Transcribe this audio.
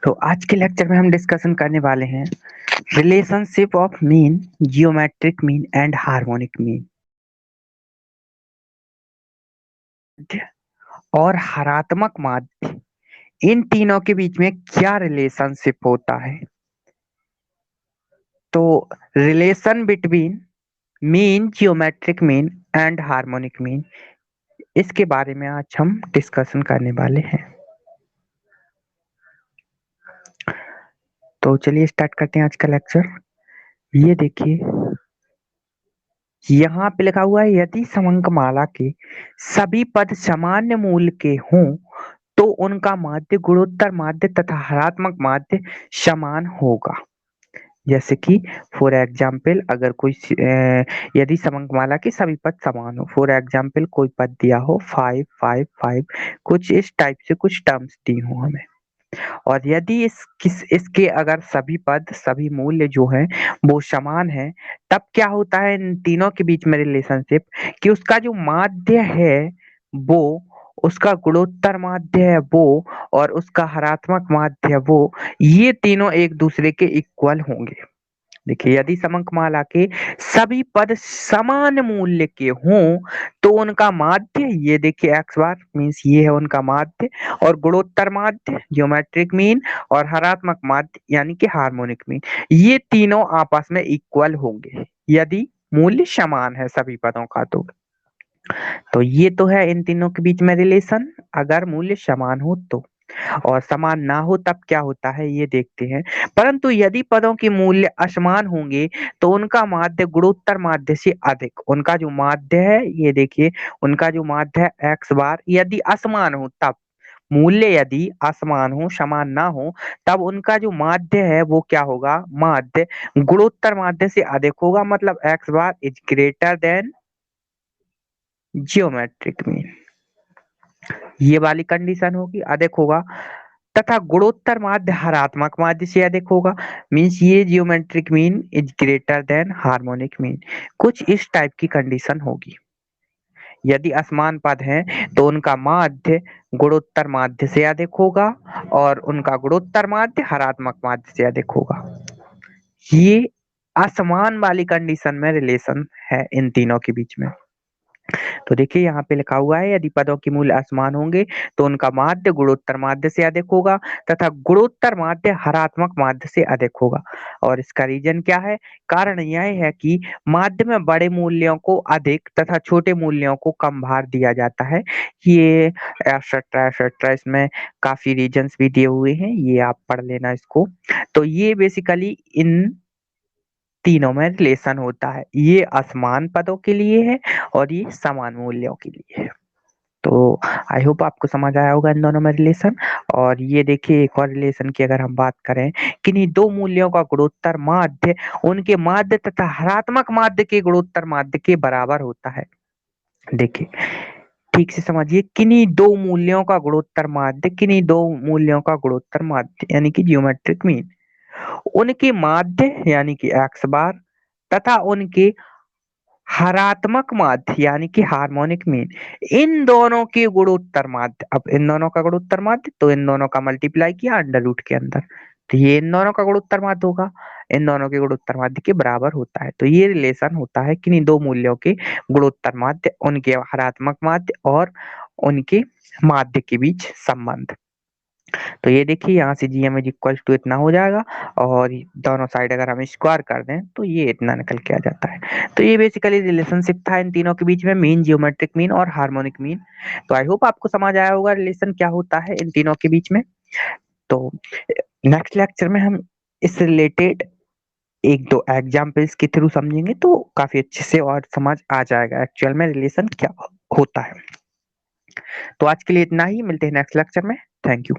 तो आज के लेक्चर में हम डिस्कशन करने वाले हैं relationship of mean, geometric mean and harmonic mean और हरात्मक माध्य। इन तीनों के बीच में क्या रिलेशनशिप होता है? तो relation between mean, geometric mean and harmonic mean, इसके बारे में आज हम डिस्कशन करने वाले हैं। तो चलिए स्टार्ट करते हैं आज का लेक्चर। ये देखिए, यहाँ पे लिखा हुआ है यदि समंकमाला के सभी पद सामान्य मूल के हों तो उनका माध्य गुणोत्तर माध्य तथा हरात्मक माध्य समान होगा। जैसे कि फॉर एग्जाम्पल अगर कोई यदि समंकमाला के सभी पद समान हो, फॉर एग्जाम्पल कोई पद दिया हो 5 5 5, कुछ इस टाइप से कुछ टर्म्स दी हो हमें, और यदि इसके अगर सभी पद सभी मूल्य जो हैं वो समान है, तब क्या होता है इन तीनों के बीच में रिलेशनशिप कि उसका जो माध्य है वो, उसका गुणोत्तर माध्य है वो, और उसका हरात्मक माध्य है वो, ये तीनों एक दूसरे के इक्वल होंगे। देखिए, यदि समंकमाला के सभी पद समान मूल्य के हों तो उनका माध्य, ये देखिए एक्स बार मीन्स ये है उनका माध्य, और गुणोत्तर माध्य ज्योमेट्रिक मीन, और हरात्मक माध्य यानी कि हार्मोनिक मीन, ये तीनों आपस में इक्वल होंगे यदि मूल्य समान है सभी पदों का। तो ये तो है इन तीनों के बीच में रिलेशन, अगर मूल्य समान हो तो। और समान ना हो तब क्या होता है ये देखते हैं। परंतु यदि पदों के मूल्य असमान होंगे तो उनका माध्य गुणोत्तर माध्य से अधिक, उनका जो माध्य है ये देखिए, उनका जो माध्य है एक्स बार यदि असमान हो तब, मूल्य यदि असमान हो समान ना हो तब उनका जो माध्य है वो क्या होगा, माध्य गुणोत्तर माध्य से अधिक होगा, मतलब x bar is greater than geometric mean, ये वाली कंडीशन होगी, अधिक होगा। तथा गुणोत्तर माध्य हरात्मक माध्य से अधिक होगा, मीन्स ये geometric mean is greater than harmonic mean, कुछ इस टाइप की कंडीशन होगी। यदि असमान पद हैं तो उनका माध्य गुणोत्तर माध्य से अधिक होगा और उनका गुणोत्तर माध्य हरात्मक माध्य से अधिक होगा। ये असमान वाली कंडीशन में रिलेशन है इन तीनों के बीच में। तो देखिए यहाँ पे लिखा हुआ है यदि पदों के मूल्य असमान होंगे तो उनका माध्य गुणोत्तर माध्य से अधिक होगा तथा गुणोत्तर माध्य हरात्मक माध्य से अधिक होगा। और इसका रीजन क्या है? कारण यह है कि माध्य में बड़े मूल्यों को अधिक तथा छोटे मूल्यों को कम भार दिया जाता है। ये एक्सेट्रा एक्सेट्रा, इसमें काफी रीजंस भी दिए हुए हैं, ये आप पढ़ लेना इसको। तो ये बेसिकली इन तीनों में रिलेशन होता है, ये असमान पदों के लिए है और ये समान मूल्यों के लिए है। तो आई होप आपको समझ आया होगा इन दोनों में रिलेशन। और ये देखिए एक और रिलेशन की अगर हम बात करें, किन्हीं दो मूल्यों का गुणोत्तर माध्य उनके माध्य तथा हरात्मक माध्य के गुणोत्तर माध्य के बराबर होता है। देखिए ठीक से समझिए, किन्हीं दो मूल्यों का गुणोत्तर माध्य, किन्हीं दो मूल्यों का गुणोत्तर माध्य यानी कि जियोमेट्रिक मीन, उनके माध्य यानी कि एक्स बार तथा उनके हरात्मक माध्य यानी कि हार्मोनिक मीन, इन दोनों के गुणोत्तर माध्य, अब इन दोनों का गुणोत्तर माध्य तो इन दोनों का मल्टीप्लाई किया अंडर रूट के अंदर, तो ये इन दोनों का गुणोत्तर माध्य होगा, इन दोनों के गुणोत्तर माध्य के बराबर होता है। तो ये रिलेशन होता है किन्हीं दो मूल्यों के गुणोत्तर माध्य उनके हरात्मक माध्य और उनके माध्य के बीच संबंध। तो ये देखिए यहाँ से G M is equal to इतना हो जाएगा, और दोनों साइड अगर हम स्क्वायर कर दें तो ये इतना निकल के आ जाता है। तो ये बेसिकली रिलेशनशिप था इन तीनों के बीच में, मीन, जियोमेट्रिक मीन और हार्मोनिक मीन। तो आई होप आपको समझ आया होगा रिलेशन क्या होता है इन तीनों के बीच में। तो नेक्स्ट लेक्चर में हम इस रिलेटेड एक दो एग्जाम्पल्स के थ्रू समझेंगे तो काफी अच्छे से और समझ आ जाएगा एक्चुअल में रिलेशन क्या होता है। तो आज के लिए इतना ही, मिलते हैं नेक्स्ट लेक्चर में। Thank you.